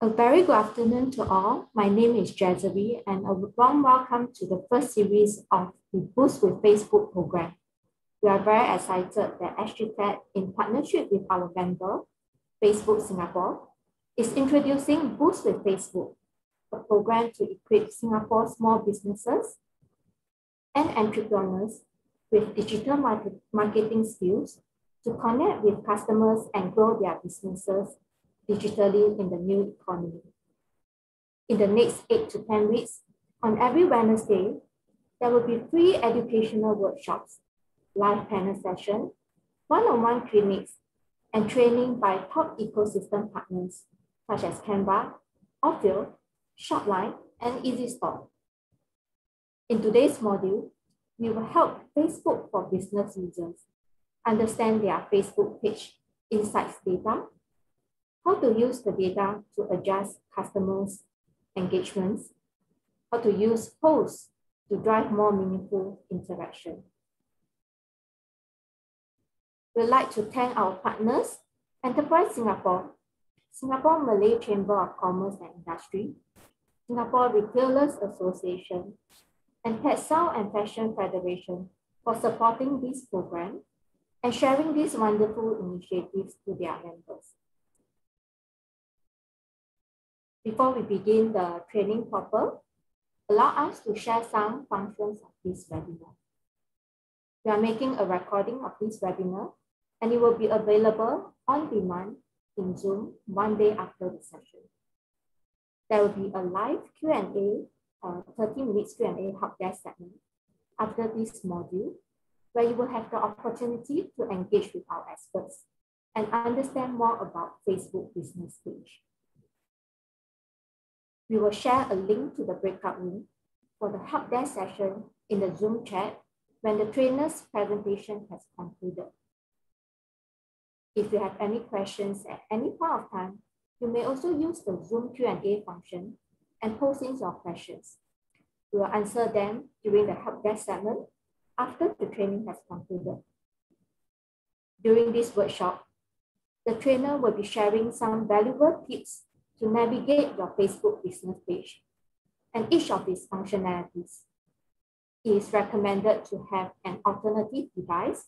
A very good afternoon to all. My name is Jazzy and a warm welcome to the first series of the Boost with Facebook program. We are very excited that SGTech, in partnership with our vendor, Facebook Singapore, is introducing Boost with Facebook, a program to equip Singapore small businesses and entrepreneurs with digital marketing skills to connect with customers and grow their businesses digitally in the new economy. In the next 8 to 10 weeks, on every Wednesday, there will be free educational workshops, live panel sessions, one-on-one clinics, and training by top ecosystem partners such as Canva, Outfield, Shopline, and EasyStore. In today's module, we will help Facebook for business users understand their Facebook page insights data, how to use the data to adjust customers' engagements, how to use posts to drive more meaningful interaction. We'd like to thank our partners, Enterprise Singapore, Singapore Malay Chamber of Commerce and Industry, Singapore Retailers Association, and Textile and Fashion Federation for supporting this program and sharing these wonderful initiatives to their members. Before we begin the training proper, allow us to share some functions of this webinar. We are making a recording of this webinar and it will be available on demand in Zoom one day after the session. There will be a live Q&A, 30 minutes Q&A Helpdesk segment after this module, where you will have the opportunity to engage with our experts and understand more about Facebook business page. We will share a link to the breakout room for the Helpdesk session in the Zoom chat when the trainer's presentation has concluded. If you have any questions at any point of time, you may also use the Zoom Q&A function and post in your questions. We will answer them during the Helpdesk segment after the training has concluded. During this workshop, the trainer will be sharing some valuable tips to navigate your Facebook business page and each of these functionalities. It is recommended to have an alternative device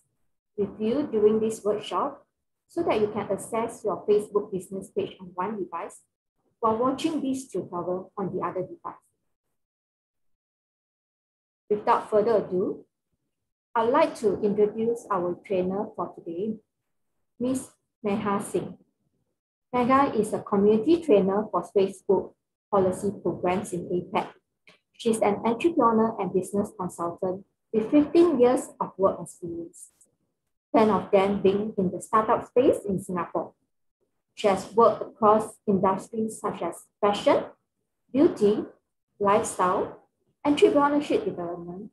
with you during this workshop so that you can access your Facebook business page on one device while watching this tutorial on the other device. Without further ado, I'd like to introduce our trainer for today, Ms. Neha Singh. Neha is a community trainer for Facebook policy programs in APAC. She's an entrepreneur and business consultant with 15 years of work experience, 10 of them being in the startup space in Singapore. She has worked across industries such as fashion, beauty, lifestyle, entrepreneurship development,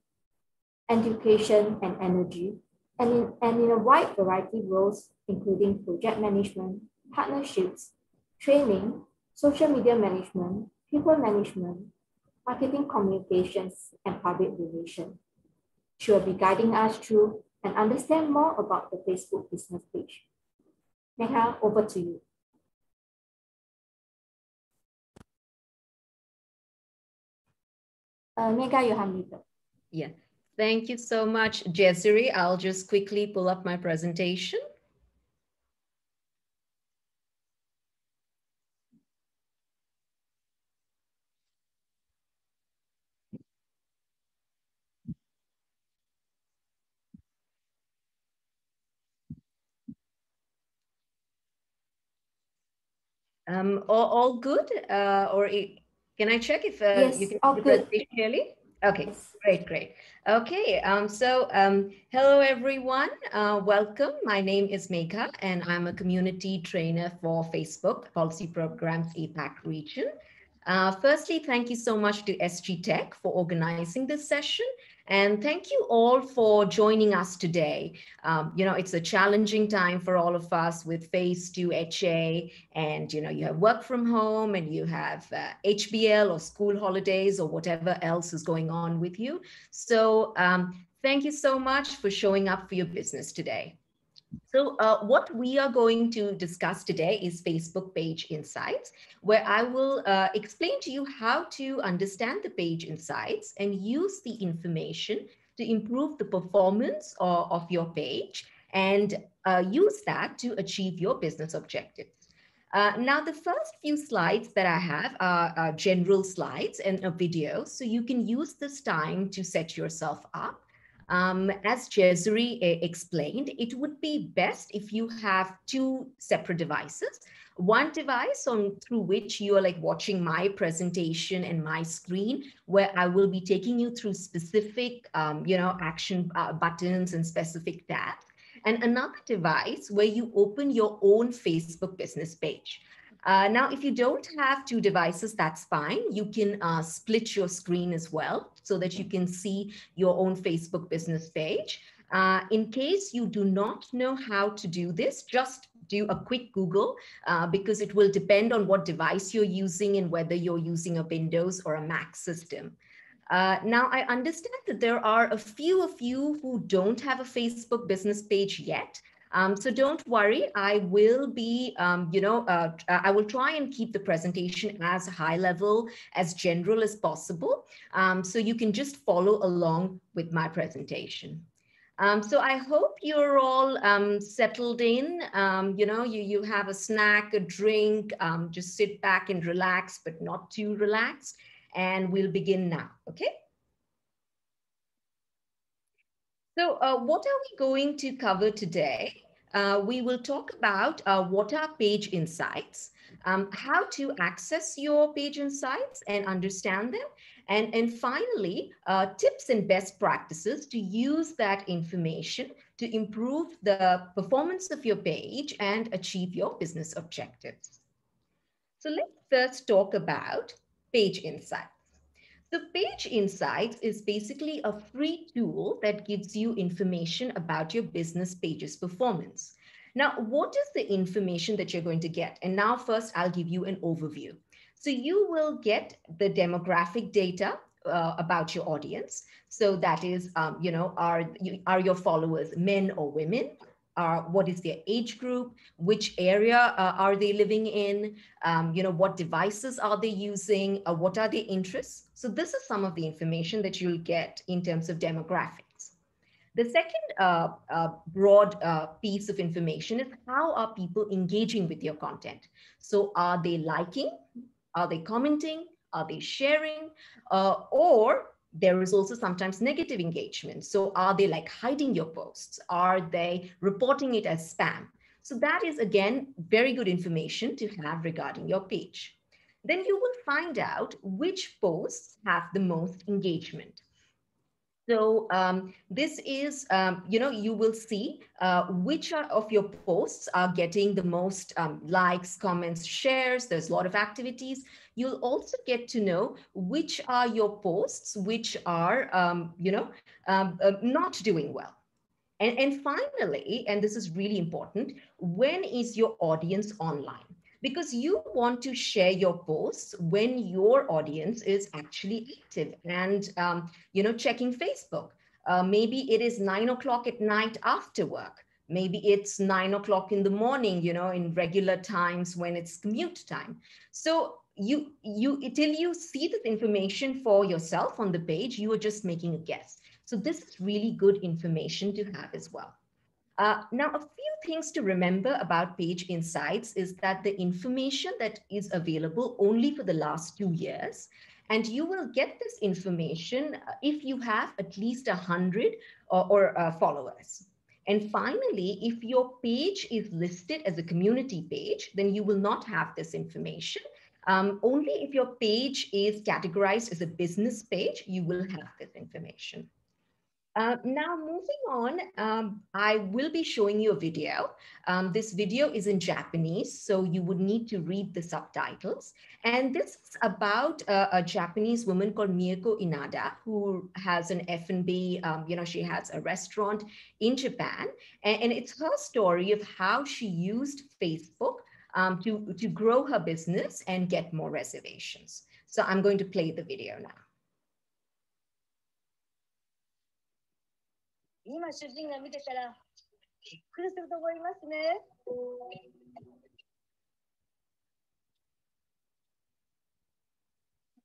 education and energy, and in a wide variety of roles, including project management, partnerships, training, social media management, people management, marketing communications, and public relations. She will be guiding us through and understand more about the Facebook business page. Neha, over to you. Neha, you have muted. Yeah, thank you so much, Jazzy. I'll just quickly pull up my presentation. All good? Can I check if yes, you can all see the good. presentation clearly? Okay, Yes. great. Okay, hello everyone. Welcome. My name is Megha and I'm a community trainer for Facebook Policy Programs APAC region. Firstly, thank you so much to SGTech for organizing this session. And thank you all for joining us today. It's a challenging time for all of us with phase 2 HA, and you have work from home and you have HBL or school holidays or whatever else is going on with you. So thank you so much for showing up for your business today. So what we are going to discuss today is Facebook Page Insights, where I will explain to you how to understand the page insights and use the information to improve the performance of your page and use that to achieve your business objectives. Now, the first few slides that I have are general slides and a video, so you can use this time to set yourself up. As Jezuri explained, it would be best if you have two separate devices. One device through which you are like watching my presentation and my screen, where I will be taking you through specific, action buttons and specific tabs. And another device where you open your own Facebook business page. Now, if you don't have two devices, that's fine. You can split your screen as well so that you can see your own Facebook business page. In case you do not know how to do this, just do a quick Google because it will depend on what device you're using and whether you're using a Windows or a Mac system. Now, I understand that there are a few of you who don't have a Facebook business page yet. So don't worry, I will be, I will try and keep the presentation as high level, as general as possible. So you can just follow along with my presentation. So I hope you're all settled in. You have a snack, a drink, just sit back and relax, but not too relaxed. And we'll begin now, okay? So what are we going to cover today? We will talk about what are page insights, how to access your page insights and understand them, and finally, tips and best practices to use that information to improve the performance of your page and achieve your business objectives. So let's first talk about page insights. So Page Insights is basically a free tool that gives you information about your business page's performance. Now, what is the information that you're going to get? And now first, I'll give you an overview. So you will get the demographic data about your audience. So that is, are your followers men or women? What is their age group? Which area are they living in? What devices are they using? What are their interests? So this is some of the information that you'll get in terms of demographics. The second broad piece of information is how are people engaging with your content? So are they liking? Are they commenting? Are they sharing? Or there is also sometimes negative engagement. So are they like hiding your posts? Are they reporting it as spam? So that is, again, very good information to have regarding your page. Then you will find out which posts have the most engagement. So this is, you will see which of your posts are getting the most likes, comments, shares. There's a lot of activities. You'll also get to know which are your posts which are, not doing well. And finally, and this is really important, when is your audience online? Because you want to share your posts when your audience is actually active and checking Facebook. Maybe it is 9 o'clock at night after work. Maybe it's 9 o'clock in the morning, in regular times when it's commute time. So till you see this information for yourself on the page, you are just making a guess. So this is really good information to have as well. Now, a few things to remember about Page Insights is that the information that is available only for the last 2 years, and you will get this information if you have at least 100 followers. And finally, if your page is listed as a community page, then you will not have this information. Only if your page is categorized as a business page, you will have this information. Now moving on, I will be showing you a video. This video is in Japanese, so you would need to read the subtitles. And this is about a Japanese woman called Miyako Inada, who has an F&B, she has a restaurant in Japan. And it's her story of how she used Facebook to grow her business and get more reservations. So I'm going to play the video now. 今主人が見てたらびっくりすると思いますね。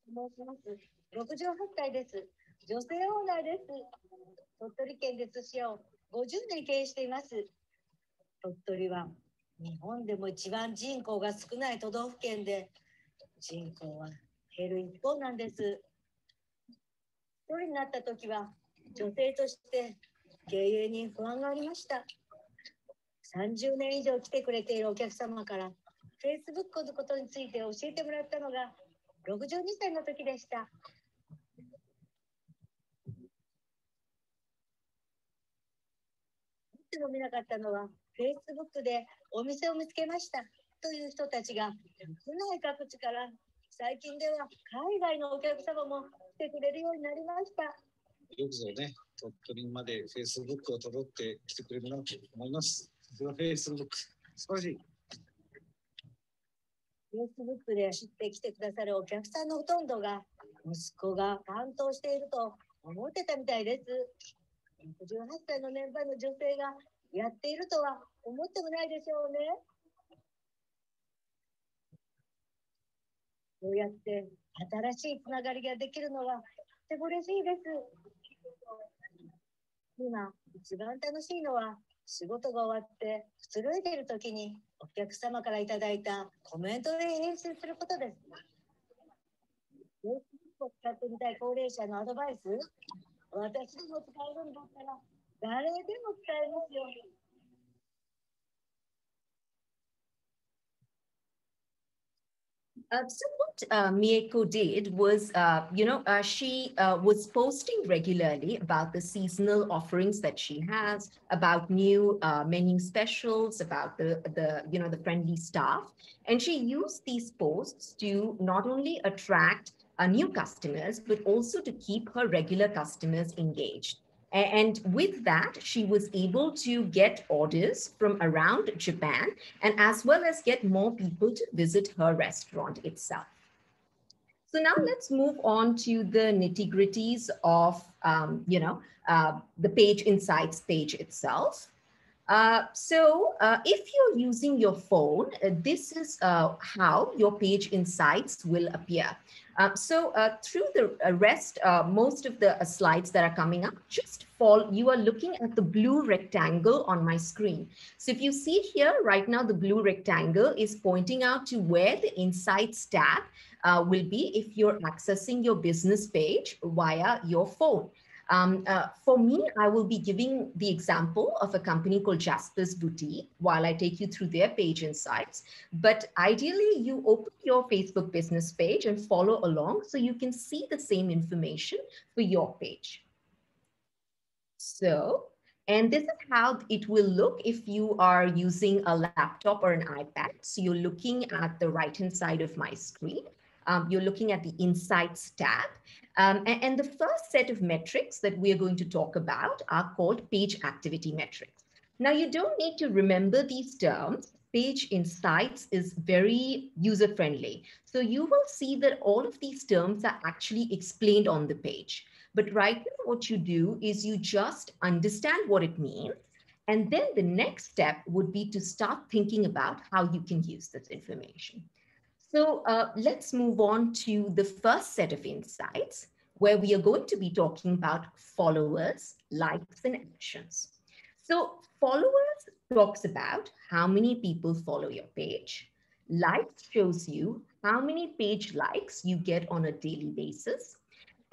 申します。68歳です。女性オーナーです。鳥取県で寿司屋を50年経営しています。鳥取は日本でも一番人口が少ない都道府県で、人口は減る一方なんです。一人になった時は女性として経営に不安がありました。30年以上来てくれているお客様から Facebook のことについて教えてもらったのが62歳の時でした。いつも見なかったのは Facebook でお店を見つけましたという人たちが国内各地から最近では海外のお客様も来てくれるようになりました。よくぞね、鳥取まで Facebook を辿って来てくれるなと思います。Facebook、素晴らしい。Facebook で知ってきてくださるお客さんのほとんどが息子が担当していると思ってたみたいです。68歳の年配の女性がやっているとは思ってもないでしょうね。こうやって新しいつながりができるのはとても嬉しいです。今一番楽しいのは仕事が終わってくつろいでいる時にお客様からいただいたコメントで返信することです。Facebook を使ってみたい高齢者のアドバイス、私でも使えるんだったら誰でも使えますよ。So what Mieko did was, she was posting regularly about the seasonal offerings that she has, about new menu specials, about the friendly staff, and she used these posts to not only attract new customers but also to keep her regular customers engaged. And with that, she was able to get orders from around Japan and as well as get more people to visit her restaurant itself. So now let's move on to the nitty-gritties of, the page insights page itself. If you're using your phone, this is how your page insights will appear. Through the rest, most of the slides that are coming up, you are looking at the blue rectangle on my screen. So if you see here right now, the blue rectangle is pointing out to where the Insights tab will be if you're accessing your business page via your phone. For me, I will be giving the example of a company called Jasper's Boutique while I take you through their page insights. But ideally, you open your Facebook business page and follow along so you can see the same information for your page. And this is how it will look if you are using a laptop or an iPad. So you're looking at the right-hand side of my screen. You're looking at the Insights tab. And the first set of metrics that we are going to talk about are called page activity metrics. Now, you don't need to remember these terms. Page Insights is very user-friendly. So you will see that all of these terms are actually explained on the page. But right now, what you do is you just understand what it means. And then the next step would be to start thinking about how you can use this information. So let's move on to the first set of insights, where we are going to be talking about followers, likes, and actions. So followers talks about how many people follow your page. Likes shows you how many page likes you get on a daily basis.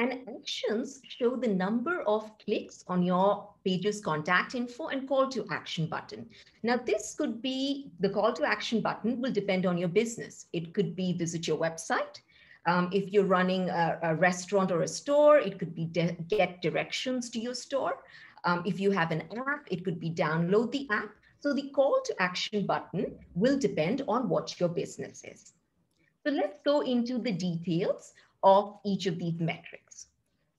And actions show the number of clicks on your page's contact info and call to action button. Now, this could be the call to action button will depend on your business. It could be visit your website. If you're running a restaurant or a store, it could be get directions to your store. If you have an app, it could be download the app. So the call to action button will depend on what your business is. So let's go into the details of each of these metrics.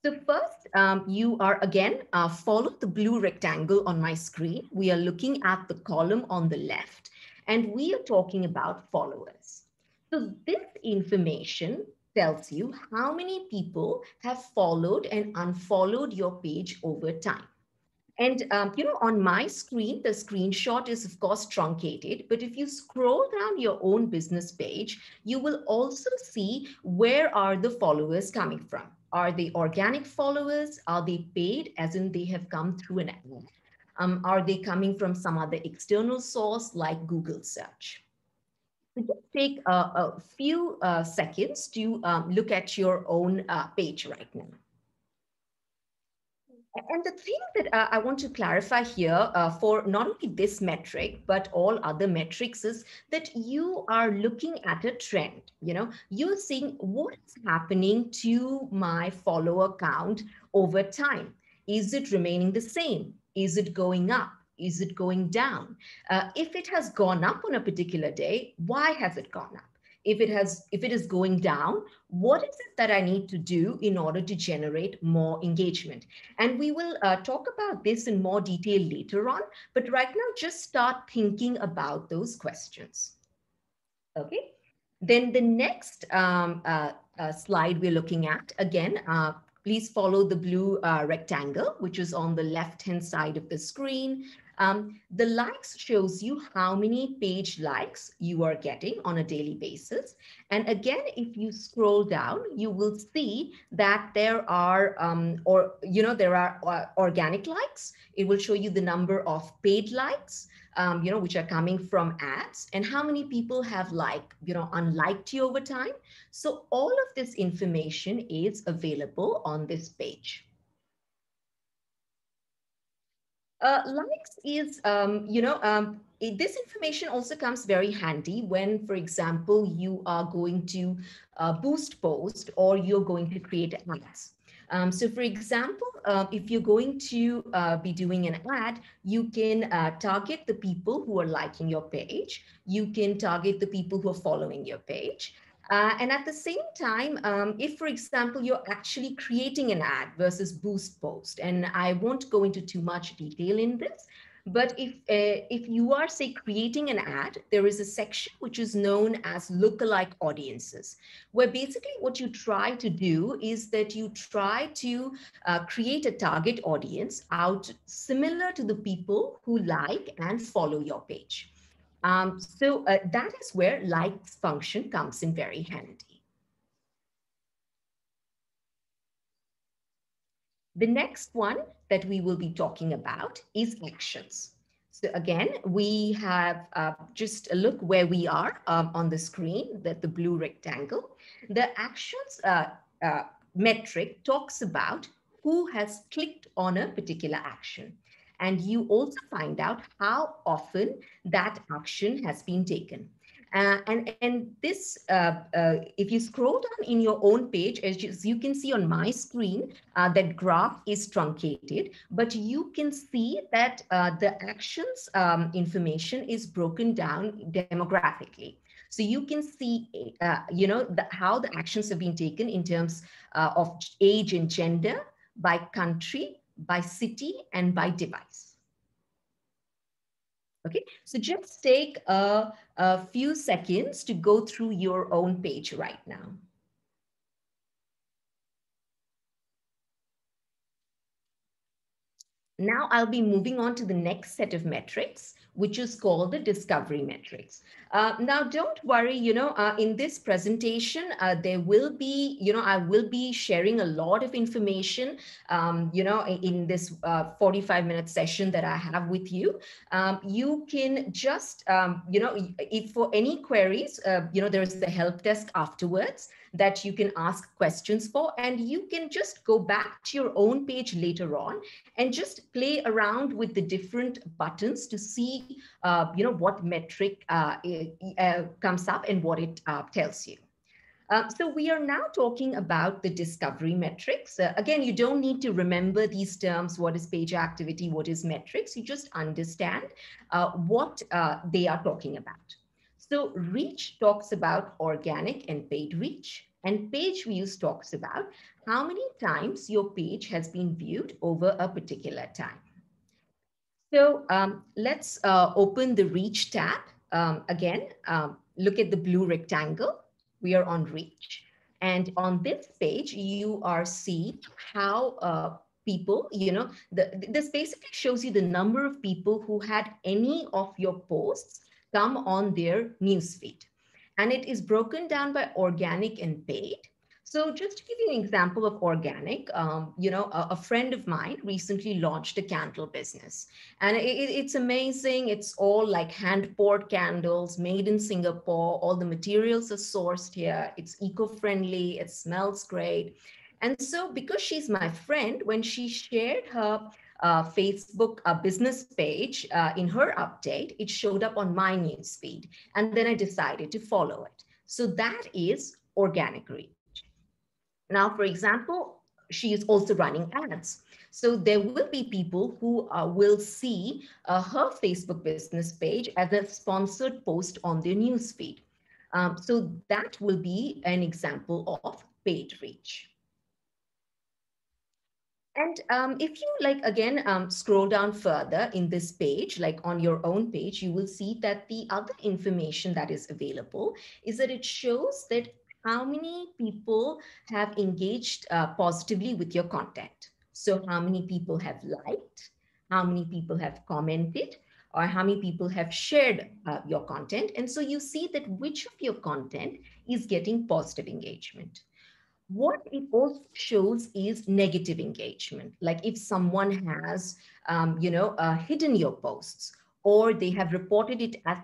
So first, you are again, follow the blue rectangle on my screen. We are looking at the column on the left, and we are talking about followers. So this information tells you how many people have followed and unfollowed your page over time. And on my screen, the screenshot is of course truncated, but if you scroll down your own business page, you will also see where are the followers coming from. Are they organic followers? Are they paid, as in they have come through an ad? Are they coming from some other external source like Google search? So just take a few seconds to look at your own page right now. And the thing that I want to clarify here for not only this metric, but all other metrics is that you are looking at a trend. You're seeing what is happening to my follower count over time. Is it remaining the same? Is it going up? Is it going down? If it has gone up on a particular day, why has it gone up? If it is going down, what is it that I need to do in order to generate more engagement? And we will talk about this in more detail later on, but right now just start thinking about those questions. Okay, then the next slide we're looking at, again, please follow the blue rectangle, which is on the left-hand side of the screen. The likes shows you how many page likes you are getting on a daily basis. And again, if you scroll down, you will see that there are, organic likes. It will show you the number of paid likes, which are coming from ads, and how many people have unliked you over time. So all of this information is available on this page. Likes is, this information also comes very handy when, for example, you are going to boost post or you're going to create ads. So for example, if you're going to be doing an ad, you can target the people who are liking your page. You can target the people who are following your page. And at the same time, if, for example, you're actually creating an ad versus boost post, and I won't go into too much detail in this, but if you are, say, creating an ad, there is a section which is known as lookalike audiences, where basically what you try to do is that you try to create a target audience out similar to the people who like and follow your page. So that is where likes function comes in very handy. The next one that we will be talking about is actions. So again, we have just a look where we are on the screen, that the blue rectangle. The actions metric talks about who has clicked on a particular action. And you also find out how often that action has been taken. And this, if you scroll down in your own page, as you can see on my screen, that graph is truncated, but you can see that the actions information is broken down demographically. So you can see, how the actions have been taken in terms of age and gender, by country, by city, and by device. Okay, so just take a few seconds to go through your own page right now. Now I'll be moving on to the next set of metrics, which is called the discovery metrics. Now, don't worry, in this presentation, there will be, I will be sharing a lot of information, in this 45-minute session that I have with you. You can just, if for any queries, there is the help desk afterwards that you can ask questions for, and you can just go back to your own page later on and just play around with the different buttons to see, what metric comes up and what it tells you. So we are now talking about the discovery metrics. Again, you don't need to remember these terms. What is page activity? What is metrics? You just understand what they are talking about. So reach talks about organic and paid reach, and page views talks about how many times your page has been viewed over a particular time. So let's open the reach tab. Again, look at the blue rectangle. We are on reach. And on this page, you are seeing how people, this basically shows you the number of people who had any of your posts come on their newsfeed. And it is broken down by organic and paid. So just to give you an example of organic, a friend of mine recently launched a candle business. And it's amazing. It's all like hand-poured candles made in Singapore. All the materials are sourced here. It's eco-friendly. It smells great. And so because she's my friend, when she shared her Facebook business page in her update, it showed up on my newsfeed. And then I decided to follow it. So that is organic reach. Now, for example, she is also running ads. So there will be people who will see her Facebook business page as a sponsored post on their newsfeed. So that will be an example of paid reach. And if you again, scroll down further in this page, like on your own page, you will see that the other information that is available is that it shows that how many people have engaged positively with your content. So how many people have liked, how many people have commented, or how many people have shared your content. And so you see that which of your content is getting positive engagement. What it also shows is negative engagement. Like if someone has, hidden your posts, or they have reported it as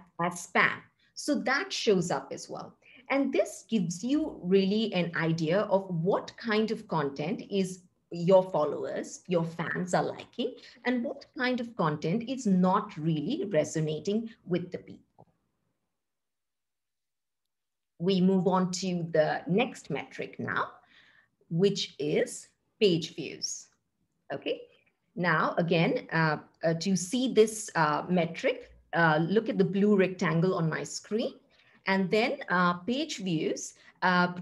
spam. So that shows up as well. And this gives you really an idea of what kind of content is your followers, your fans are liking, and what kind of content is not really resonating with the people. We move on to the next metric now, which is page views. Okay. Now, again, to see this metric, look at the blue rectangle on my screen. And then page views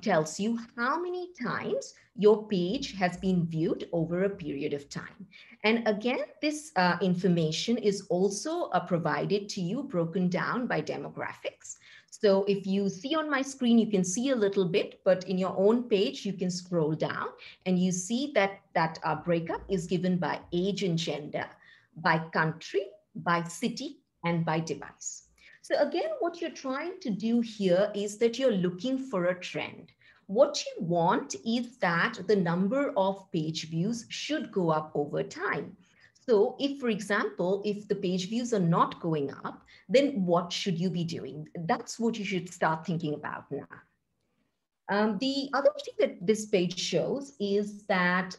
tells you how many times your page has been viewed over a period of time. And again, this information is also provided to you, broken down by demographics. So if you see on my screen, you can see a little bit, but in your own page, you can scroll down and you see that breakup is given by age and gender, by country, by city, and by device. So again, what you're trying to do here is that you're looking for a trend. What you want is that the number of page views should go up over time. So if, for example, if the page views are not going up, then what should you be doing? That's what you should start thinking about now. The other thing that this page shows is that,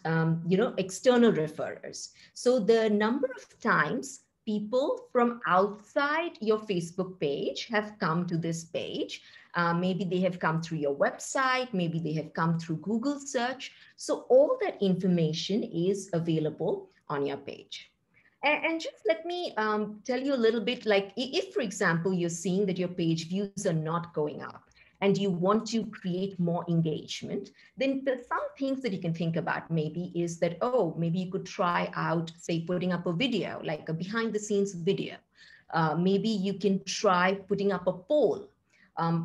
external referrers. So the number of times people from outside your Facebook page have come to this page. Maybe they have come through your website, maybe they have come through Google search. So all that information is available on your page. And just let me tell you a little bit, like if, for example, you're seeing that your page views are not going up, and you want to create more engagement, then there's some things that you can think about maybe is that, oh, maybe you could try out, say, putting up a video, like a behind the scenes video. Maybe you can try putting up a poll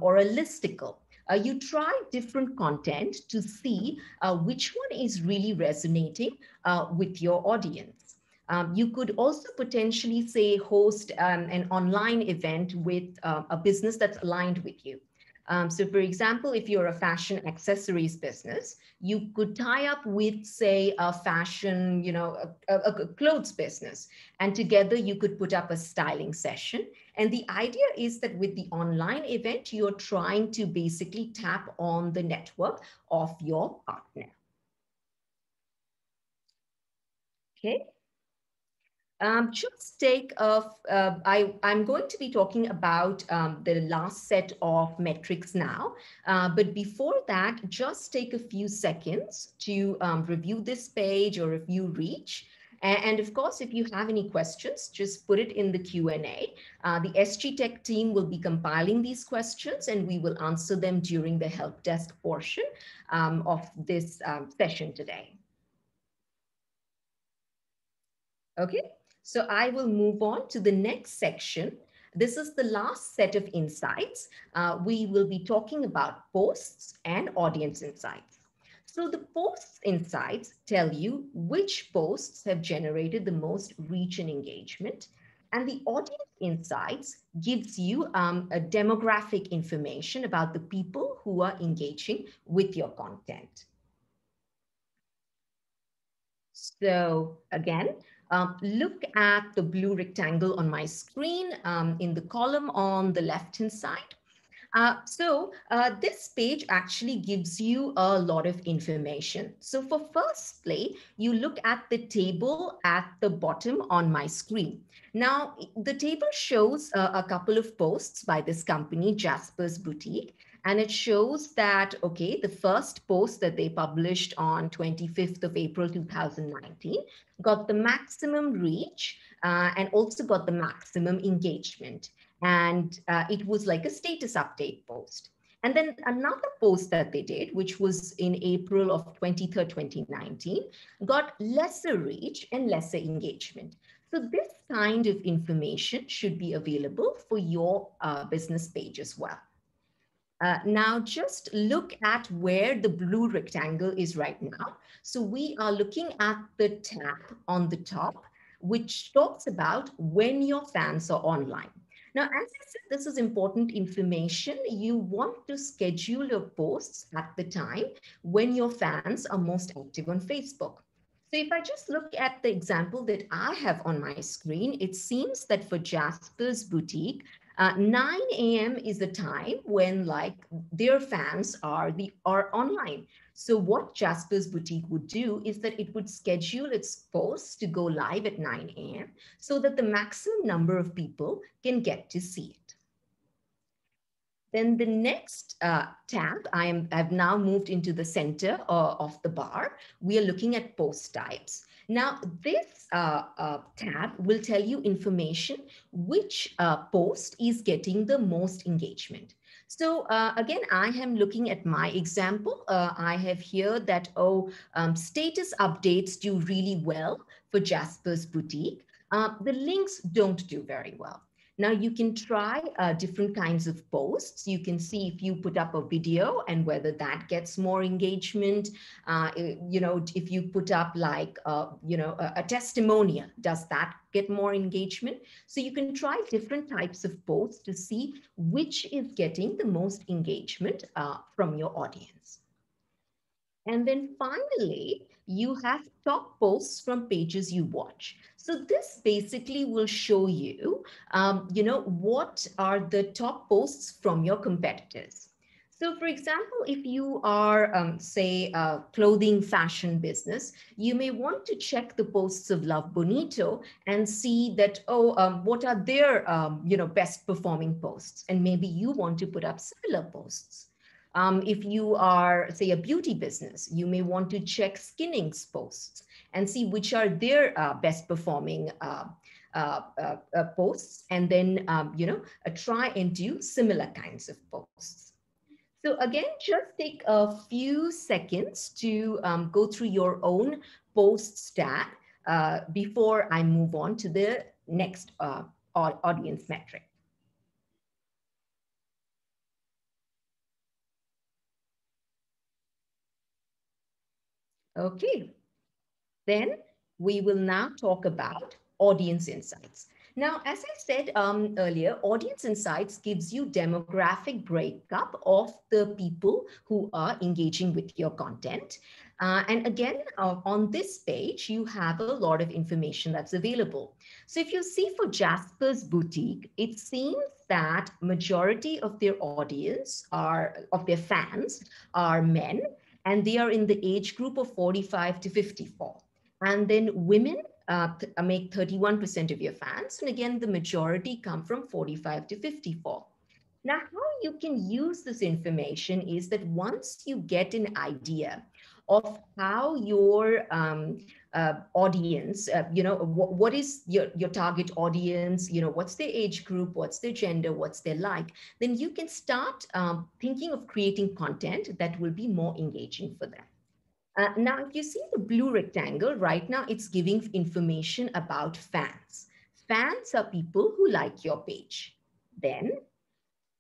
or a listicle. You try different content to see which one is really resonating with your audience. You could also potentially, say, host an online event with a business that's aligned with you. So for example, if you're a fashion accessories business, you could tie up with, say, a fashion, a clothes business, and together you could put up a styling session. And the idea is that with the online event, you're trying to basically tap on the network of your partner. Okay. Just take I'm going to be talking about the last set of metrics now, but before that, just take a few seconds to review this page or review Reach. And of course, if you have any questions, just put it in the Q&A. The SG Tech team will be compiling these questions and we will answer them during the help desk portion of this session today. Okay. So I will move on to the next section. This is the last set of insights. We will be talking about posts and audience insights. So the posts insights tell you which posts have generated the most reach and engagement. And the audience insights gives you a demographic information about the people who are engaging with your content. So again, look at the blue rectangle on my screen in the column on the left-hand side. This page actually gives you a lot of information. So for firstly, you look at the table at the bottom on my screen. Now, the table shows a couple of posts by this company, Jasper's Boutique. And it shows that, okay, the first post that they published on 25th of April 2019 got the maximum reach and also got the maximum engagement. And it was like a status update post. And then another post that they did, which was in April of 23rd, 2019, got lesser reach and lesser engagement. So this kind of information should be available for your business page as well. Now just look at where the blue rectangle is right now. So we are looking at the tab on the top, which talks about when your fans are online. Now, as I said, this is important information. You want to schedule your posts at the time when your fans are most active on Facebook. So if I just look at the example that I have on my screen, it seems that for Jasper's Boutique, 9 a.m. is the time when like their fans are online. So what Jasper's Boutique would do is that it would schedule its posts to go live at 9 a.m. so that the maximum number of people can get to see it. Then the next tab, I've now moved into the center of the bar. We are looking at post types. Now, this tab will tell you information which post is getting the most engagement. So again, I am looking at my example. I have here that, status updates do really well for Jasper's Boutique. The links don't do very well. Now you can try different kinds of posts. You can see if you put up a video and whether that gets more engagement. If you put up like, a testimonial, does that get more engagement? So you can try different types of posts to see which is getting the most engagement from your audience. And then finally, you have top posts from pages you watch. So this basically will show you, what are the top posts from your competitors. So for example, if you are, say, a clothing fashion business, you may want to check the posts of Love Bonito and see that, what are their, best performing posts? And maybe you want to put up similar posts. If you are, say, a beauty business, you may want to check Skinning's posts and see which are their best performing posts, and then, try and do similar kinds of posts. So again, just take a few seconds to go through your own posts tab before I move on to the next audience metric. Okay, then we will now talk about audience insights. Now, as I said earlier, audience insights gives you demographic breakup of the people who are engaging with your content. And again, on this page, you have a lot of information that's available. So if you see for Jasper's Boutique, it seems that majority of their audience of their fans are men, and they are in the age group of 45 to 54. And then women make 31% of your fans. And again, the majority come from 45 to 54. Now, how you can use this information is that once you get an idea of how your audience, what is your target audience, what's their age group, what's their gender, what's their like, then you can start thinking of creating content that will be more engaging for them. Now, if you see the blue rectangle, right now it's giving information about fans. Fans are people who like your page. Then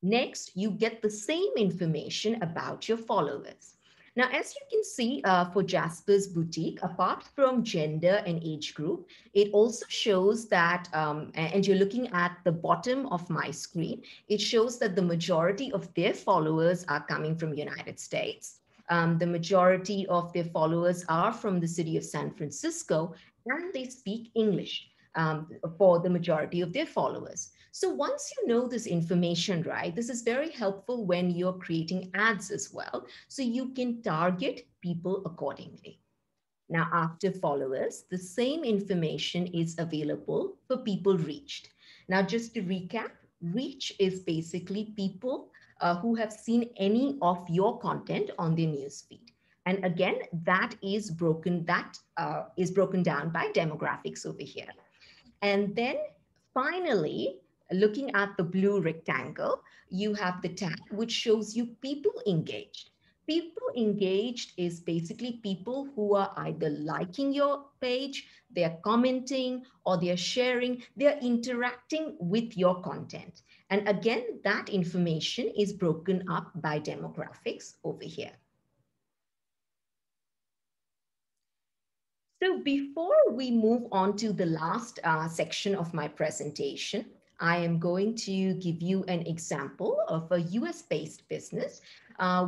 next, you get the same information about your followers. Now, as you can see for Jasper's boutique, apart from gender and age group, it also shows that, and you're looking at the bottom of my screen, it shows that the majority of their followers are coming from United States. The majority of their followers are from the city of San Francisco, and they speak English for the majority of their followers. So once you know this information, right, this is very helpful when you're creating ads as well. So you can target people accordingly. Now, after followers, the same information is available for people reached. Now, just to recap, reach is basically people who have seen any of your content on their newsfeed. And again, that is broken down by demographics over here. And then finally, looking at the blue rectangle, you have the tab which shows you people engaged. People engaged is basically people who are either liking your page, they're commenting, or they're sharing, they're interacting with your content. And again, that information is broken up by demographics over here. So before we move on to the last section of my presentation, I am going to give you an example of a US-based business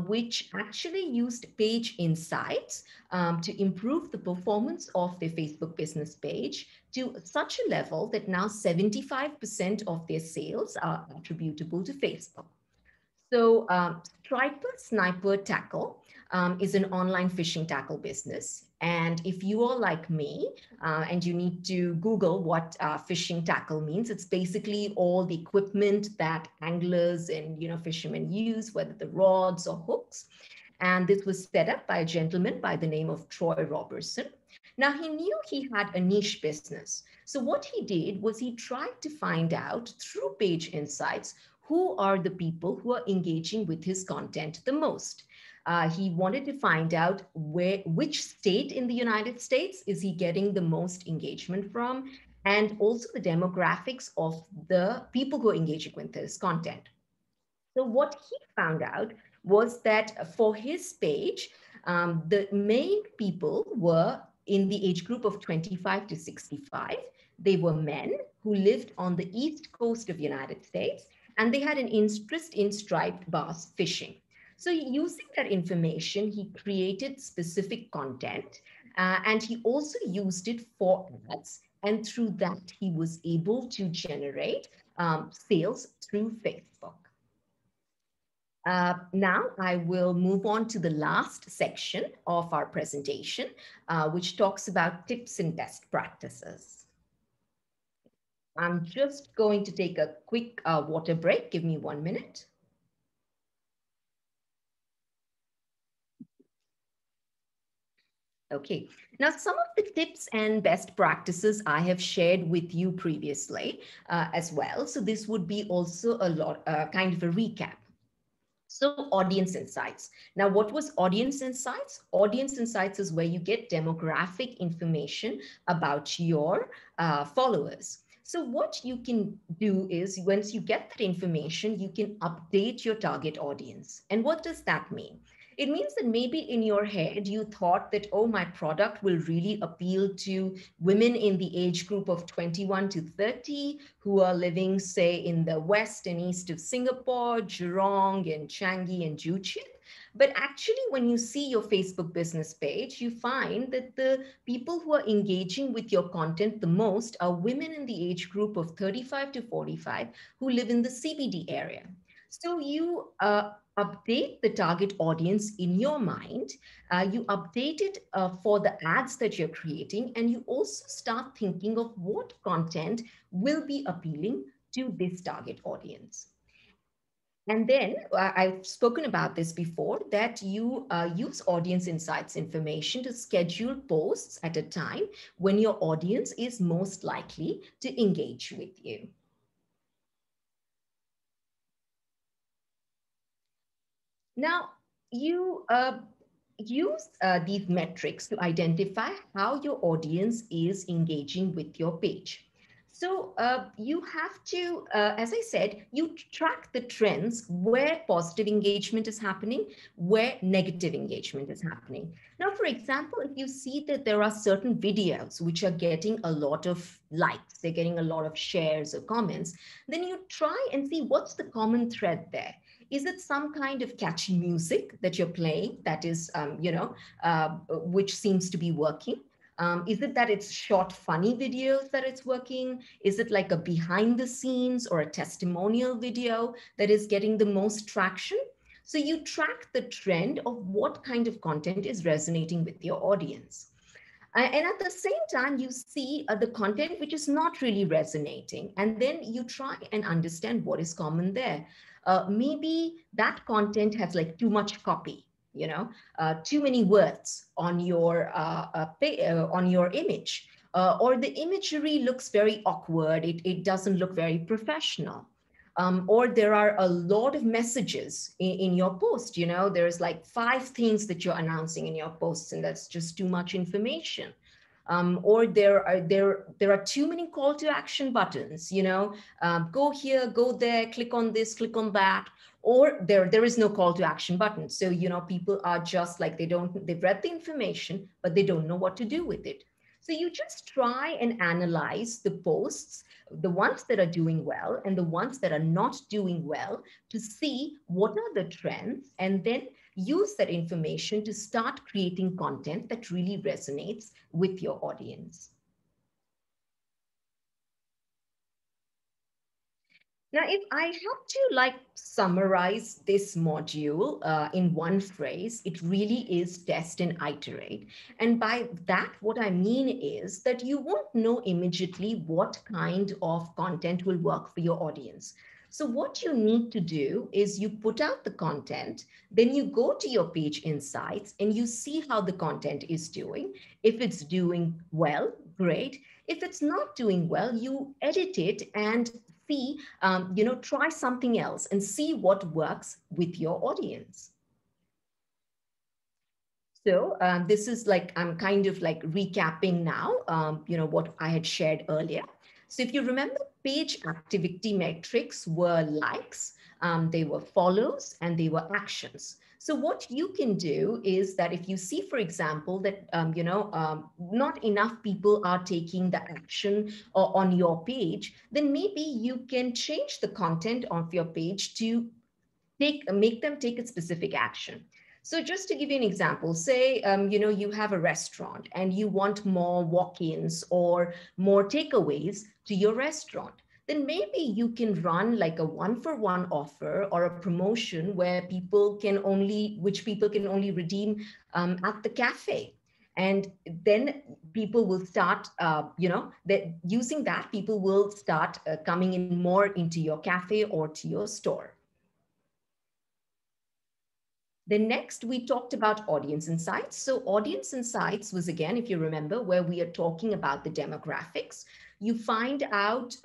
which actually used page insights to improve the performance of their Facebook business page to such a level that now 75% of their sales are attributable to Facebook. So Striper Sniper Tackle is an online fishing tackle business. And if you are like me and you need to Google what fishing tackle means, it's basically all the equipment that anglers and fishermen use, whether the rods or hooks. And this was set up by a gentleman by the name of Troy Robertson. Now, he knew he had a niche business. So what he did was he tried to find out through page insights who are the people who are engaging with his content the most. He wanted to find out which state in the United States is he getting the most engagement from, and also the demographics of the people who are engaging with his content. So what he found out was that for his page, the main people were in the age group of 25 to 65. They were men who lived on the east coast of the United States, and they had an interest in striped bass fishing. So using that information, he created specific content, and he also used it for ads. And through that, he was able to generate sales through Facebook. Now I will move on to the last section of our presentation, which talks about tips and best practices. I'm just going to take a quick water break. Give me 1 minute. Okay, now some of the tips and best practices I have shared with you previously as well. So this would be also a lot, kind of a recap. So audience insights. Now, what was audience insights? Audience insights is where you get demographic information about your followers. So what you can do is once you get that information, you can update your target audience. And what does that mean? It means that maybe in your head, you thought that, oh, my product will really appeal to women in the age group of 21 to 30 who are living, say, in the west and east of Singapore, Jurong and Changi and Joo Chiat. But actually, when you see your Facebook business page, you find that the people who are engaging with your content the most are women in the age group of 35 to 45 who live in the CBD area. So you update the target audience in your mind. You update it for the ads that you're creating, and you also start thinking of what content will be appealing to this target audience. And then I've spoken about this before, that you use audience insights information to schedule posts at a time when your audience is most likely to engage with you. Now, you use these metrics to identify how your audience is engaging with your page. So you have to, as I said, you track the trends where positive engagement is happening, where negative engagement is happening. Now, for example, if you see that there are certain videos which are getting a lot of likes, they're getting a lot of shares or comments, then you try and see what's the common thread there. Is it some kind of catchy music that you're playing that is, which seems to be working? Is it that it's short, funny videos that it's working? Is it like a behind the scenes or a testimonial video that is getting the most traction? So you track the trend of what kind of content is resonating with your audience. And at the same time, you see the content which is not really resonating. And then you try and understand what is common there. Maybe that content has like too much copy, too many words on your image, or the imagery looks very awkward. It doesn't look very professional. Or there are a lot of messages in your post. There's like 5 things that you're announcing in your posts, and that's just too much information. Or there are too many call to action buttons. Go here, go there, click on this, click on that. Or there is no call to action button. So people are just like they've read the information, but they don't know what to do with it. So you just try and analyze the posts, the ones that are doing well and the ones that are not doing well, to see what are the trends, and then use that information to start creating content that really resonates with your audience. Now, if I have to summarize this module in one phrase, it really is test and iterate. And by that, what I mean is that you won't know immediately what kind of content will work for your audience. So what you need to do is you put out the content, then you go to your page insights and you see how the content is doing. If it's doing well, great. If it's not doing well, you edit it and see, try something else and see what works with your audience. So this is I'm kind of recapping now, what I had shared earlier. So if you remember, page activity metrics were likes, they were follows, and they were actions. So what you can do is that if you see, for example, that not enough people are taking the action on your page, then maybe you can change the content of your page to make them take a specific action. So just to give you an example, say, you have a restaurant and you want more walk-ins or more takeaways to your restaurant, then maybe you can run like a 1-for-1 offer or a promotion where people can only redeem at the cafe. And then people will start, using that, people will start coming in more into your cafe or to your store. Then next, we talked about audience insights. So audience insights was, again, if you remember, where we are talking about the demographics. You find out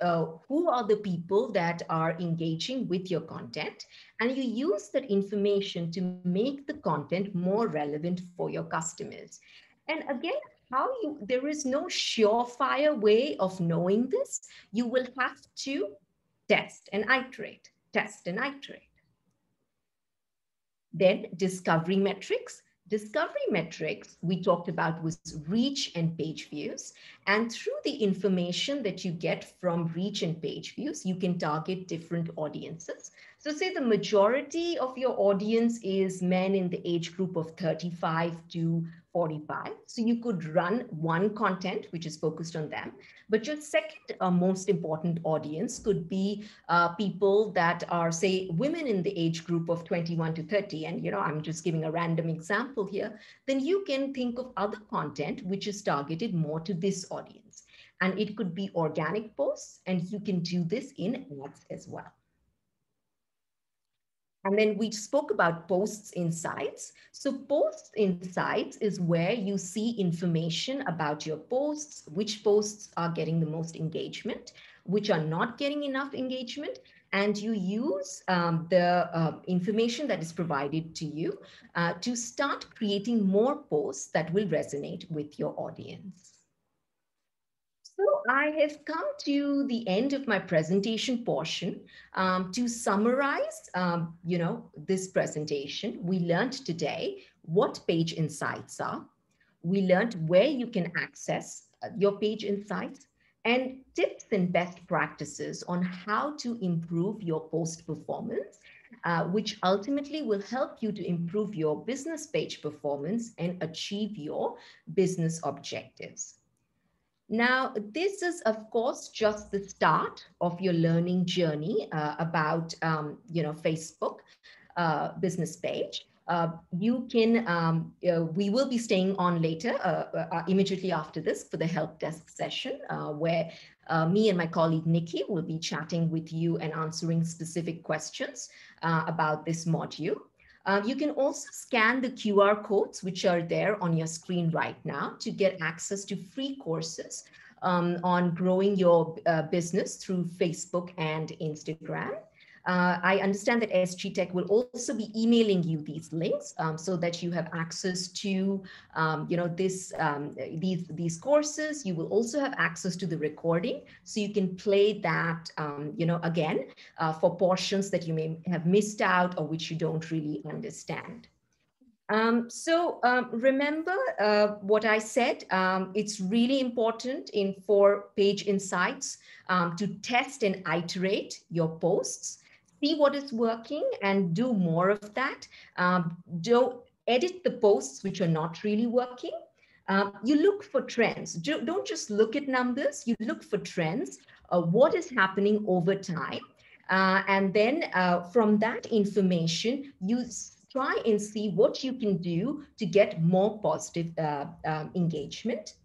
who are the people that are engaging with your content, and you use that information to make the content more relevant for your customers. And again, there is no surefire way of knowing this. You will have to test and iterate, test and iterate. Then discovery metrics. Discovery metrics we talked about was reach and page views. And through the information that you get from reach and page views, you can target different audiences. So say the majority of your audience is men in the age group of 35 to 45. So you could run one content which is focused on them. But your second most important audience could be people that are, say, women in the age group of 21 to 30. And, I'm just giving a random example here. Then you can think of other content which is targeted more to this audience. And it could be organic posts, and you can do this in ads as well. And then we spoke about posts insights. So posts insights is where you see information about your posts, which posts are getting the most engagement, which are not getting enough engagement. And you use the information that is provided to you to start creating more posts that will resonate with your audience. So So I have come to the end of my presentation portion. To summarize, this presentation, we learned today what page insights are. We learned where you can access your page insights and tips and best practices on how to improve your post performance, which ultimately will help you to improve your business page performance and achieve your business objectives. Now, this is, of course, just the start of your learning journey about, Facebook business page. We will be staying on later, immediately after this, for the help desk session, where me and my colleague Nikki will be chatting with you and answering specific questions about this module. You can also scan the QR codes, which are there on your screen right now, to get access to free courses on growing your business through Facebook and Instagram. I understand that SG Tech will also be emailing you these links so that you have access to, these courses. You will also have access to the recording, so you can play that, again, for portions that you may have missed out or which you don't really understand. Remember what I said. It's really important for page insights to test and iterate your posts, see what is working and do more of that. Don't edit the posts which are not really working. You look for trends. Don't just look at numbers, you look for trends, what is happening over time. And then from that information, you try and see what you can do to get more positive engagement.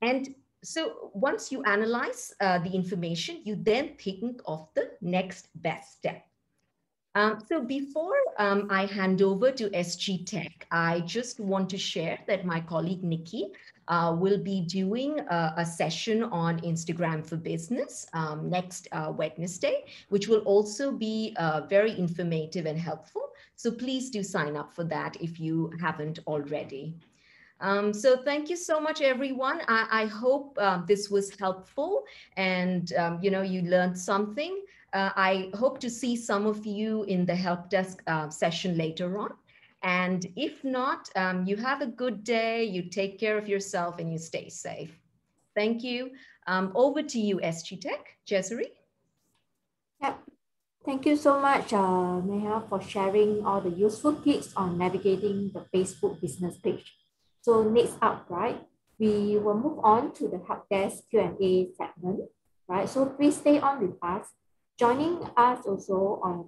And so once you analyze the information, you then think of the next best step. So before I hand over to SG Tech, I just want to share that my colleague Nikki will be doing a session on Instagram for Business next Wednesday, which will also be very informative and helpful. So please do sign up for that if you haven't already. So thank you so much, everyone. I hope this was helpful and you learned something. I hope to see some of you in the help desk session later on. And if not, you have a good day, you take care of yourself and you stay safe. Thank you. Over to you, SG Tech. Jessery. Yep. Thank you so much, Neha, for sharing all the useful tips on navigating the Facebook business page. So next up, right, we will move on to the Helpdesk Q&A segment, right? So please stay on with us. Joining us also on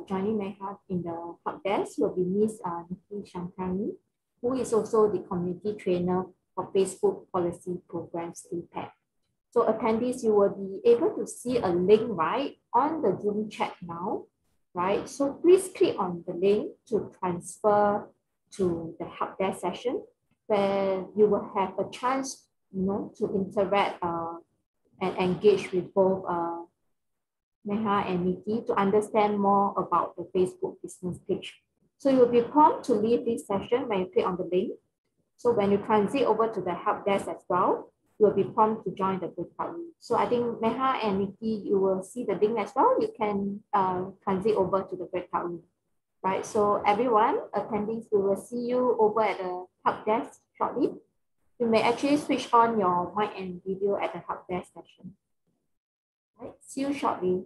joining Neha in the Helpdesk will be Ms. Nikki Shankari, who is also the community trainer for Facebook Policy Programs APAC. So attendees, you will be able to see a link, right, on the Zoom chat now, right? So please click on the link to transfer to the Helpdesk session, where you will have a chance, to interact and engage with both Neha and Nikki to understand more about the Facebook business page. So you'll be prompted to leave this session when you click on the link. So when you transit over to the Helpdesk as well, you will be prompted to join the breakout room. So I think Neha and Nikki, you will see the link as well. You can transit over to the breakout room, right? So everyone, attendees, we will see you over at the Helpdesk shortly. You may actually switch on your mic and video at the Helpdesk session. Right? See you shortly.